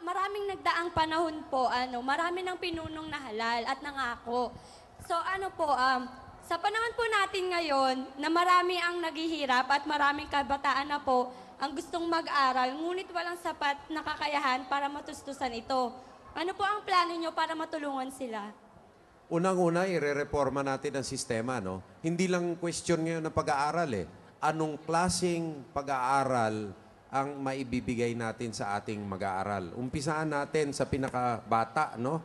Maraming nagdaang panahon po, marami ng pinunong na halal at nangako. So sa panahon po natin ngayon na marami ang naghihirap at maraming kabataan na po ang gustong mag-aral, ngunit walang sapat na kakayahan para matustusan ito. Ano po ang plano nyo para matulungan sila? Unang-una, ire-reforma natin ang sistema, no? Hindi lang question ngayon ng pag-aaral, eh. Anong klaseng pag-aaral ang maibibigay natin sa ating mag-aaral? Umpisaan natin sa pinakabata, no?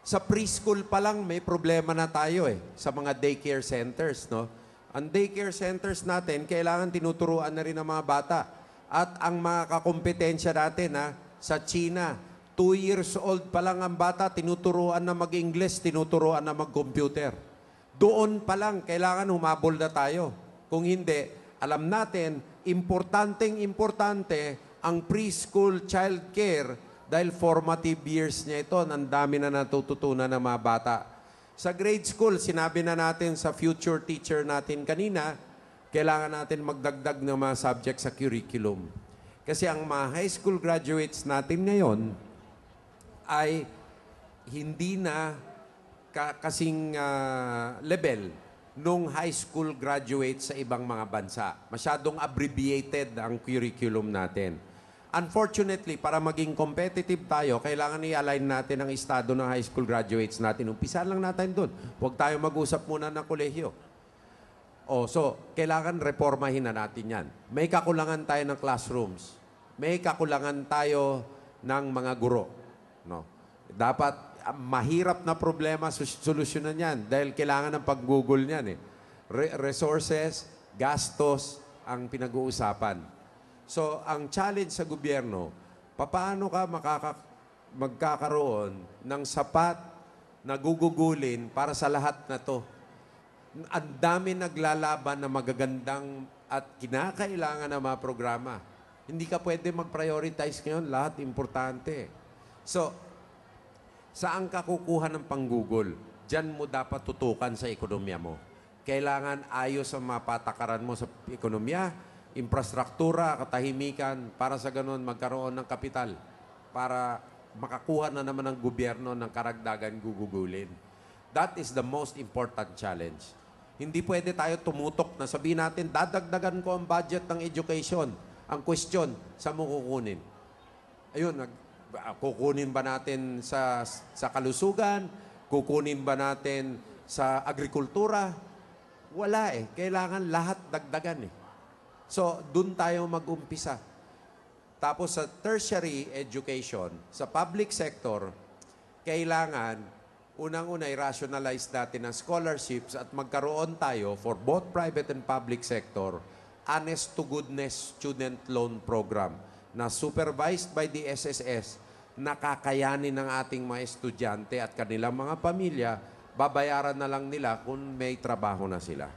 Sa preschool pa lang, may problema na tayo, eh, sa mga daycare centers, no? Ang daycare centers natin, kailangan tinuturuan na rin ng mga bata. At ang mga kakompetensya natin, sa China, 2 years old pa lang ang bata, tinuturuan na mag-English, tinuturuan na mag-computer. Doon pa lang, kailangan humabol na tayo. Kung hindi, alam natin, importante ang preschool child care dahil formative years niya ito. Ang dami na natututunan ng mga bata. Sa grade school, sinabi na natin sa future teacher natin kanina, kailangan natin magdagdag ng mga subject sa curriculum. Kasi ang mga high school graduates natin ngayon ay hindi na kasing level nung high school graduates sa ibang mga bansa. Masyadong abbreviated ang curriculum natin. Unfortunately, para maging competitive tayo, kailangan i-align natin ang estado ng high school graduates natin. Umpisa lang natin doon. Huwag tayo mag-usap muna ng kolehiyo. So, kailangan reformahin na natin yan. May kakulangan tayo ng classrooms. May kakulangan tayo ng mga guro. No? Dapat mahirap na problema, solusyonan yan. Dahil kailangan ng pag-google yan. Resources, gastos, ang pinag-uusapan. So, ang challenge sa gobyerno, paano ka magkakaroon ng sapat na gugugulin para sa lahat na to? Ang dami naglalaban na magagandang at kinakailangan na mga programa. Hindi ka pwede mag-prioritize ngayon. Lahat importante. So, saan ka kukuha ng panggugol? Diyan mo dapat tutukan sa ekonomiya mo. Kailangan ayos ang mga patakaran mo sa ekonomiya, infrastruktura, katahimikan, para sa ganun magkaroon ng kapital para makakuha na naman ng gobyerno ng karagdagan gugugulin. That is the most important challenge. Hindi pwede tayo tumutok na sabihin natin, dadagdagan ko ang budget ng education. Ang question, saan mo kukunin? Ayun, kukunin ba natin sa kalusugan? Kukunin ba natin sa agrikultura? Wala eh. Kailangan lahat dagdagan eh. So, dun tayo mag-umpisa. Tapos sa tertiary education, sa public sector, kailangan unang-una i-rationalize natin ang scholarships at magkaroon tayo for both private and public sector, honest to goodness student loan program na supervised by the SSS, nakakayanin ng ating mga estudyante at kanilang mga pamilya, babayaran na lang nila kung may trabaho na sila.